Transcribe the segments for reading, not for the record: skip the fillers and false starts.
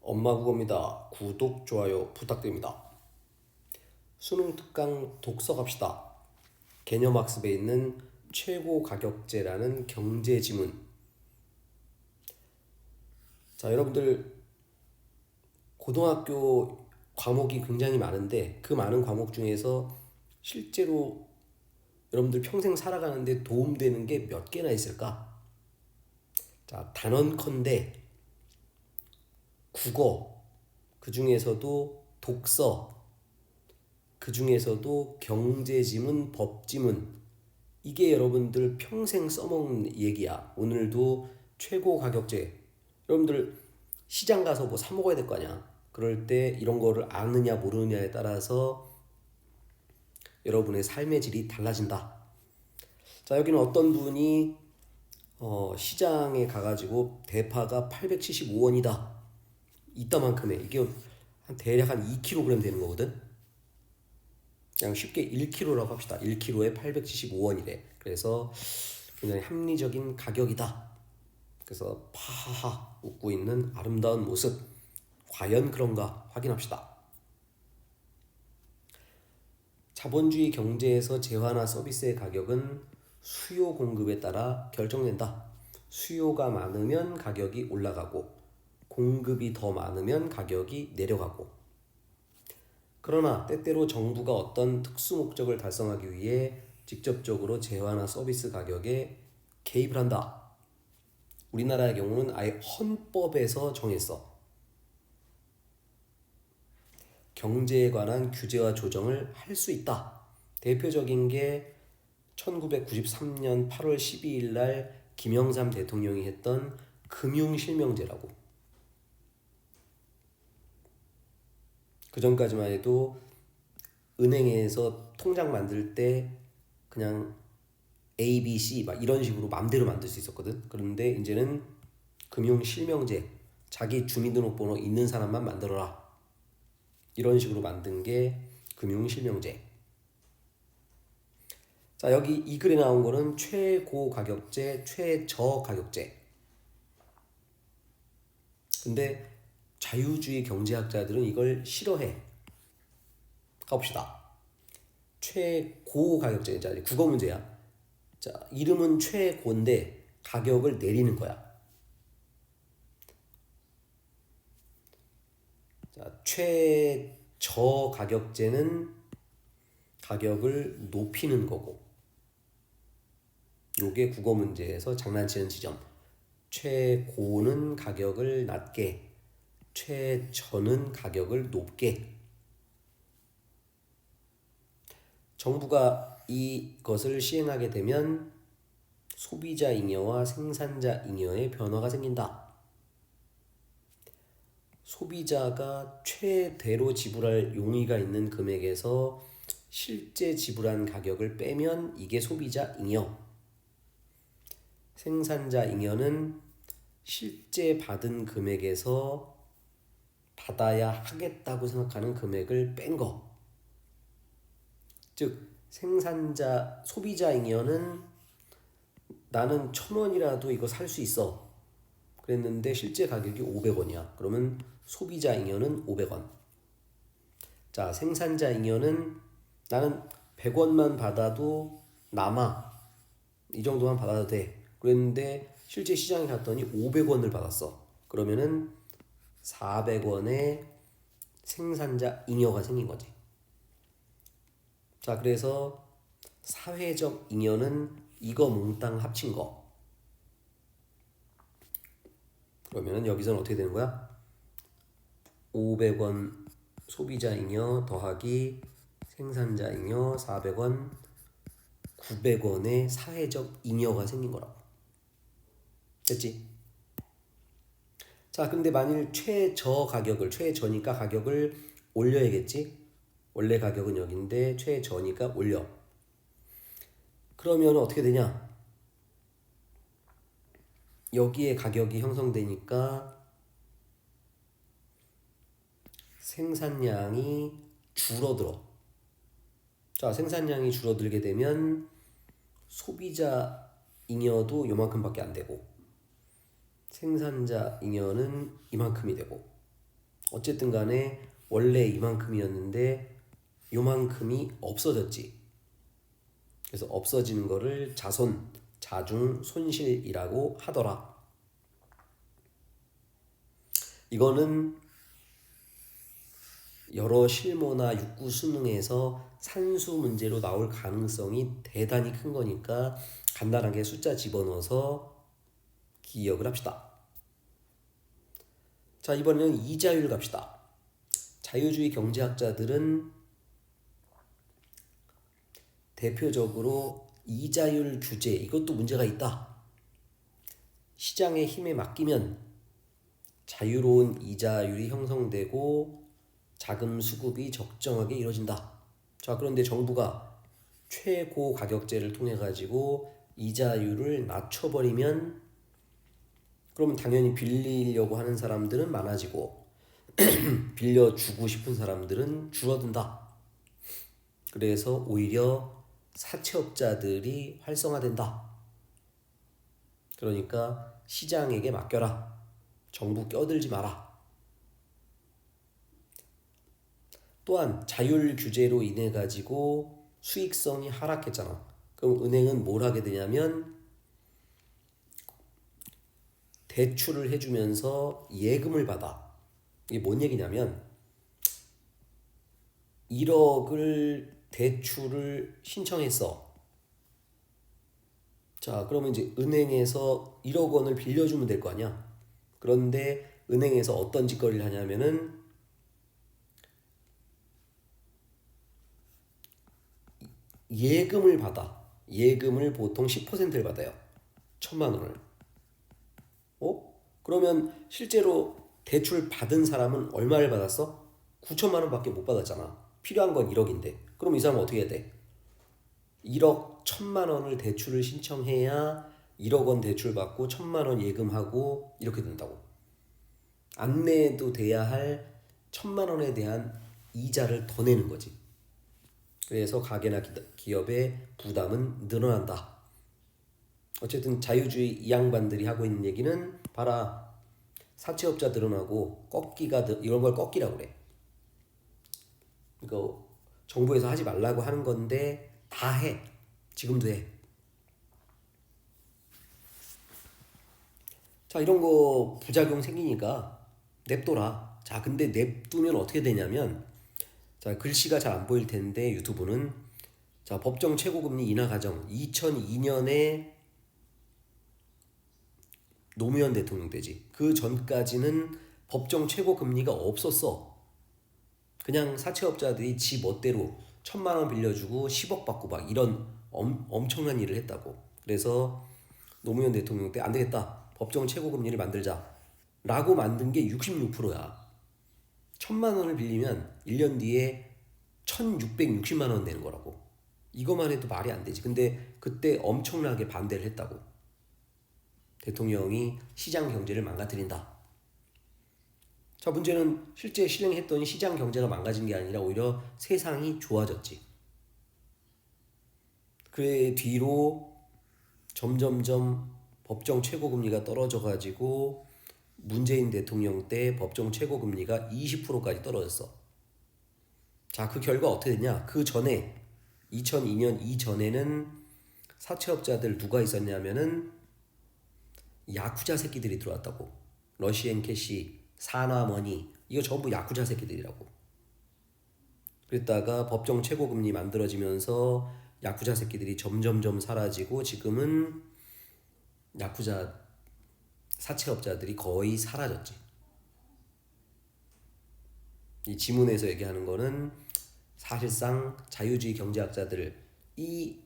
엄마 국어입니다. 구독, 좋아요 부탁드립니다. 수능 특강 독서 갑시다. 개념학습에 있는 최고 가격제라는 경제 지문. 자, 여러분들 고등학교 과목이 굉장히 많은데 그 많은 과목 중에서 실제로 여러분들 평생 살아가는데 도움되는 게 몇 개나 있을까? 자, 단언컨대 국어, 그 중에서도 독서, 그 중에서도 경제지문, 법지문, 이게 여러분들 평생 써먹는 얘기야. 오늘도 최고 가격제. 여러분들 시장 가서 뭐 사 먹어야 될 거 아니야. 그럴 때 이런 거를 아느냐 모르느냐에 따라서 여러분의 삶의 질이 달라진다. 자, 여기는 어떤 분이 시장에 가가지고 대파가 875원이다. 이따만큼에 이게 대략 한 2kg 되는 거거든. 그냥 쉽게 1kg라고 합시다. 1kg에 875원이래. 그래서 굉장히 합리적인 가격이다. 그래서 파하하 웃고 있는 아름다운 모습. 과연 그런가 확인합시다. 자본주의 경제에서 재화나 서비스의 가격은 수요 공급에 따라 결정된다. 수요가 많으면 가격이 올라가고 공급이 더 많으면 가격이 내려가고. 그러나 때때로 정부가 어떤 특수 목적을 달성하기 위해 직접적으로 재화나 서비스 가격에 개입을 한다. 우리나라의 경우는 아예 헌법에서 정했어. 경제에 관한 규제와 조정을 할 수 있다. 대표적인 게 1993년 8월 12일 날 김영삼 대통령이 했던 금융실명제라고. 그 전까지만 해도 은행에서 통장 만들 때 그냥 A, B, C 막 이런 식으로 맘대로 만들 수 있었거든. 그런데 이제는 금융실명제, 자기 주민등록번호 있는 사람만 만들어라. 이런 식으로 만든 게 금융실명제. 자, 여기 이 글에 나온 거는 최고 가격제, 최저 가격제. 근데 자유주의 경제학자들은 이걸 싫어해. 가봅시다. 최고 가격제. 자, 국어 문제야. 자, 이름은 최고인데 가격을 내리는 거야. 자, 최저 가격제는 가격을 높이는 거고. 요게 국어 문제에서 장난치는 지점. 최고는 가격을 낮게, 최저는 가격을 높게. 정부가 이것을 시행하게 되면 소비자 잉여와 생산자 잉여의 변화가 생긴다. 소비자가 최대로 지불할 용의가 있는 금액에서 실제 지불한 가격을 빼면 이게 소비자 잉여. 생산자 잉여는 실제 받은 금액에서 받아야 하겠다고 생각하는 금액을 뺀 거. 즉 소비자 잉여는 나는 1,000원이라도 이거 살 수 있어. 그랬는데 실제 가격이 500원이야. 그러면 소비자 잉여는 500원. 자, 생산자 잉여는 나는 100원만 받아도 남아. 이 정도만 받아도 돼. 그랬는데 실제 시장에 갔더니 500원을 받았어. 그러면은 400원의 생산자 잉여가 생긴 거지. 자, 그래서 사회적 잉여는 이거 몽땅 합친 거. 그러면은 여기서는 어떻게 되는 거야? 500원 소비자 잉여 더하기 생산자 잉여 400원 900원의 사회적 잉여가 생긴 거라고. 됐지? 자, 근데 만일 최저니까 가격을 올려야겠지? 원래 가격은 여기인데 최저니까 올려. 그러면 어떻게 되냐? 여기에 가격이 형성되니까 생산량이 줄어들어. 자, 생산량이 줄어들게 되면 소비자 잉여도 요만큼밖에 안 되고 생산자 잉여는 이만큼이 되고. 어쨌든 간에 원래 이만큼이었는데 요만큼이 없어졌지. 그래서 없어지는 거를 자손, 자중, 손실이라고 하더라. 이거는 여러 실무나 육구 수능에서 산수 문제로 나올 가능성이 대단히 큰 거니까 간단하게 숫자 집어넣어서 기억을 합시다. 자, 이번에는 이자율 갑시다. 자유주의 경제학자들은 대표적으로 이자율 규제, 이것도 문제가 있다. 시장의 힘에 맡기면 자유로운 이자율이 형성되고 자금 수급이 적정하게 이루어진다. 자, 그런데 정부가 최고 가격제를 통해 가지고 이자율을 낮춰버리면 그러면 당연히 빌리려고 하는 사람들은 많아지고 빌려주고 싶은 사람들은 줄어든다. 그래서 오히려 사채업자들이 활성화된다. 그러니까 시장에게 맡겨라. 정부 껴들지 마라. 또한 자율 규제로 인해 가지고 수익성이 하락했잖아. 그럼 은행은 뭘 하게 되냐면 대출을 해주면서 예금을 받아. 이게 뭔 얘기냐면 1억을 대출을 신청했어. 자, 그러면 이제 은행에서 1억 원을 빌려주면 될 거 아니야. 그런데 은행에서 어떤 짓거리를 하냐면은 예금을 받아. 예금을 보통 10%를 받아요. 1,000만 원을. 그러면 실제로 대출 받은 사람은 얼마를 받았어? 9천만 원밖에 못 받았잖아. 필요한 건 1억인데. 그럼 이 사람은 어떻게 해야 돼? 1억 1,000만 원을 대출을 신청해야 1억 원 대출 받고 1,000만 원 예금하고 이렇게 된다고. 안 내도 돼야 할 1,000만 원에 대한 이자를 더 내는 거지. 그래서 가게나 기업의 부담은 늘어난다. 어쨌든 자유주의 이 양반들이 하고 있는 얘기는 봐라. 사채업자 늘어나고 꺾기가 이런 걸 꺾기라고 그래. 이거 정부에서 하지 말라고 하는 건데 다 해. 지금도 해. 자, 이런 거 부작용 생기니까 냅둬라. 자, 근데 냅두면 어떻게 되냐면 자, 글씨가 잘 안 보일 텐데 유튜브는 자, 법정 최고금리 인하 과정 2002년에 노무현 대통령 때지. 그 전까지는 법정 최고금리가 없었어. 그냥 사채업자들이 지 멋대로 1,000만 원 빌려주고 10억 받고 막 이런 엄청난 일을 했다고. 그래서 노무현 대통령 때 안 되겠다. 법정 최고금리를 만들자. 라고 만든 게 66%야. 1,000만 원을 빌리면 1년 뒤에 1,660만 원 되는 거라고. 이거만 해도 말이 안 되지. 근데 그때 엄청나게 반대를 했다고. 대통령이 시장 경제를 망가뜨린다. 자, 문제는 실제 실행했더니 시장 경제가 망가진 게 아니라 오히려 세상이 좋아졌지. 그 뒤로 점점점 법정 최고금리가 떨어져가지고 문재인 대통령 때 법정 최고금리가 20%까지 떨어졌어. 자, 그 결과 어떻게 됐냐? 그 전에 2002년 이전에는 사채업자들 누가 있었냐면은 야쿠자 새끼들이 들어왔다고. 러시앤 캐시, 사나머니 이거 전부 야쿠자 새끼들이라고. 그랬다가 법정 최고금리 만들어지면서 야쿠자 새끼들이 점점점 사라지고 지금은 야쿠자 사채업자들이 거의 사라졌지. 이 지문에서 얘기하는 거는 사실상 자유주의 경제학자들이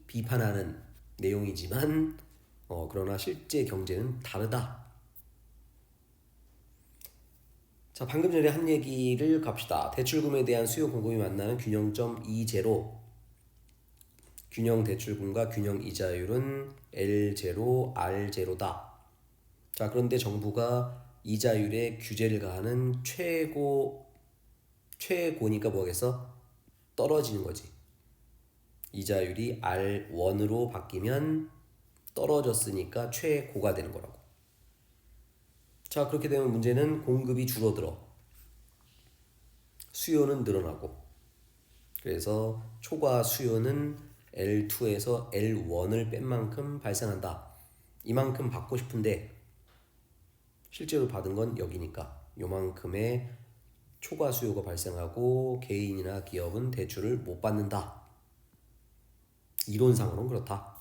비판하는 내용이지만 그러나 실제 경제는 다르다. 자, 방금 전에 한 얘기를 갑시다. 대출금에 대한 수요 공급이 만나는 균형점 E0. 균형 대출금과 균형 이자율은 L0, R0다. 자, 그런데 정부가 이자율에 규제를 가하는 최고니까 뭐겠어? 떨어지는 거지. 이자율이 R1으로 바뀌면 떨어졌으니까 최고가 되는 거라고. 자, 그렇게 되면 문제는 공급이 줄어들어. 수요는 늘어나고, 그래서 초과 수요는 L2에서 L1을 뺀 만큼 발생한다. 이만큼 받고 싶은데 실제로 받은 건 여기니까 요만큼의 초과 수요가 발생하고 개인이나 기업은 대출을 못 받는다. 이론상으로는 그렇다.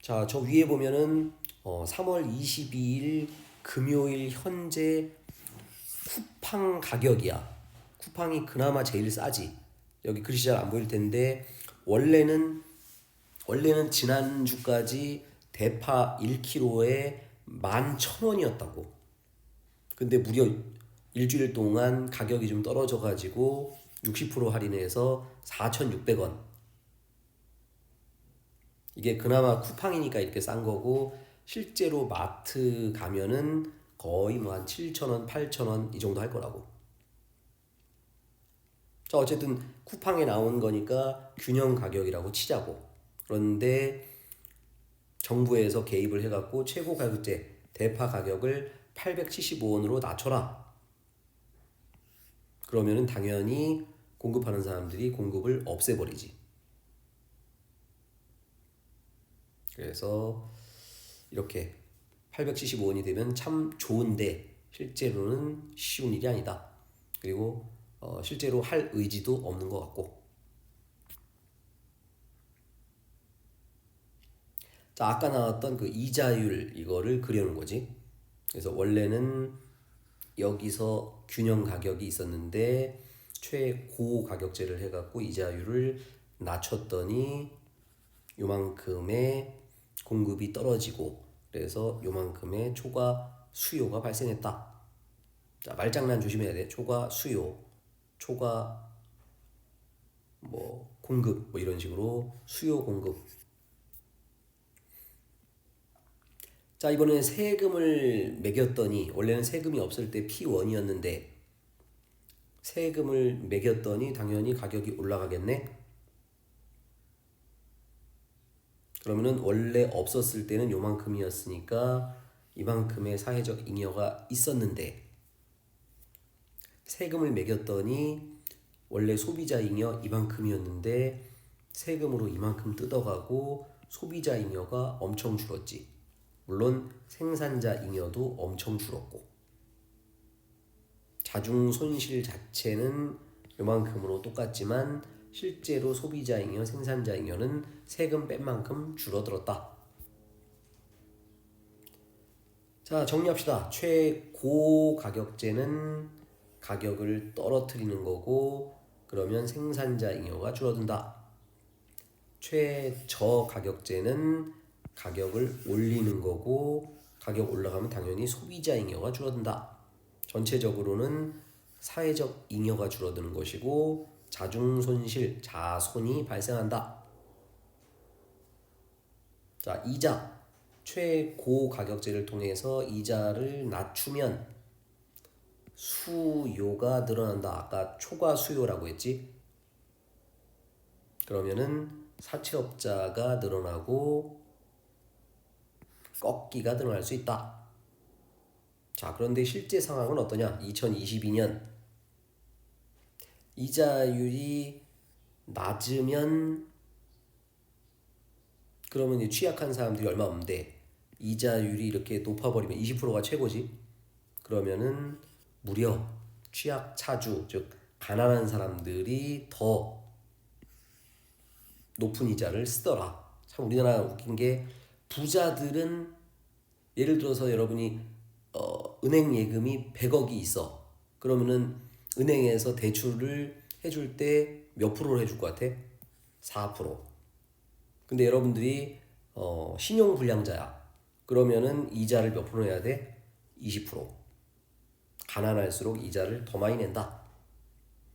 자, 저 위에 보면은 3월 22일 금요일 현재 쿠팡 가격이야. 쿠팡이 그나마 제일 싸지. 여기 글씨 잘 안 보일 텐데 원래는 지난주까지 대파 1kg에 11,000원이었다고. 근데 무려 일주일 동안 가격이 좀 떨어져 가지고 60% 할인해서 4,600원. 이게 그나마 쿠팡이니까 이렇게 싼 거고, 실제로 마트 가면은 거의 뭐 한 7,000원, 8,000원 이 정도 할 거라고. 자, 어쨌든 쿠팡에 나온 거니까 균형 가격이라고 치자고. 그런데 정부에서 개입을 해갖고 최고 가격제 대파 가격을 875원으로 낮춰라. 그러면은 당연히 공급하는 사람들이 공급을 없애버리지. 그래서 이렇게 875원이 되면 참 좋은데 실제로는 쉬운 일이 아니다. 그리고 실제로 할 의지도 없는 것 같고. 자, 아까 나왔던 그 이자율 이거를 그려놓은 거지. 그래서 원래는 여기서 균형 가격이 있었는데 최고 가격제를 해갖고 이자율을 낮췄더니 요만큼의 공급이 떨어지고, 그래서 요만큼의 초과 수요가 발생했다. 자, 말장난 조심해야 돼. 초과 수요, 초과 뭐 공급 뭐 이런 식으로 수요 공급. 자, 이번에 세금을 매겼더니 원래는 세금이 없을 때 P1이었는데 세금을 매겼더니 당연히 가격이 올라가겠네. 그러면은 원래 없었을 때는 요만큼이었으니까 이만큼의 사회적 잉여가 있었는데 세금을 매겼더니 원래 소비자 잉여 이만큼이었는데 세금으로 이만큼 뜯어가고 소비자 잉여가 엄청 줄었지. 물론 생산자 잉여도 엄청 줄었고, 자중 손실 자체는 요만큼으로 똑같지만 실제로 소비자 잉여, 생산자 잉여는 세금 뺀 만큼 줄어들었다. 자, 정리합시다. 최고 가격제는 가격을 떨어뜨리는 거고, 그러면 생산자 잉여가 줄어든다. 최저 가격제는 가격을 올리는 거고, 가격 올라가면 당연히 소비자 잉여가 줄어든다. 전체적으로는 사회적 잉여가 줄어드는 것이고 자중 손실, 자손이 발생한다. 자, 이자. 최고 가격제를 통해서 이자를 낮추면 수요가 늘어난다. 아까 초과 수요라고 했지? 그러면은 사채업자가 늘어나고 꺾기가 늘어날 수 있다. 자, 그런데 실제 상황은 어떠냐? 2022년 이자율이 낮으면 그러면 이제 취약한 사람들이 얼마 없는데 이자율이 이렇게 높아버리면 20%가 최고지. 그러면은 무려 취약 차주, 즉 가난한 사람들이 더 높은 이자를 쓰더라. 참 우리나라 웃긴 게 부자들은 예를 들어서 여러분이 은행 예금이 100억이 있어. 그러면은 은행에서 대출을 해줄 때 몇 프로를 해줄 것 같아? 4%. 근데 여러분들이 신용불량자야. 그러면은 이자를 몇 프로 내야 돼? 20%. 가난할수록 이자를 더 많이 낸다.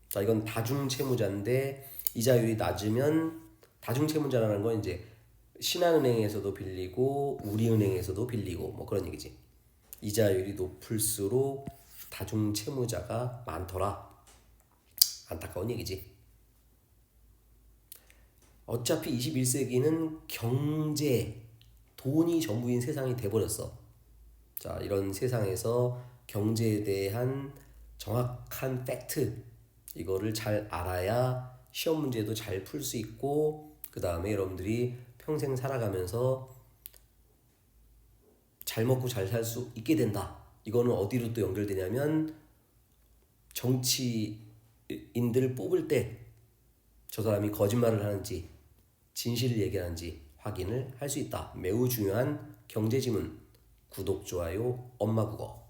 자, 이건 다중채무자인데 이자율이 낮으면, 다중채무자라는 건 이제 신한은행에서도 빌리고 우리은행에서도 빌리고 뭐 그런 얘기지. 이자율이 높을수록 다중채무자가 많더라. 안타까운 얘기지. 어차피 21세기는 경제, 돈이 전부인 세상이 돼버렸어. 자, 이런 세상에서 경제에 대한 정확한 팩트 이거를 잘 알아야 시험 문제도 잘 풀 수 있고 그 다음에 여러분들이 평생 살아가면서 잘 먹고 잘 살 수 있게 된다. 이거는 어디로 또 연결되냐면 정치인들 뽑을 때 저 사람이 거짓말을 하는지 진실을 얘기하는지 확인을 할 수 있다. 매우 중요한 경제 지문. 구독, 좋아요, 엄마 국어.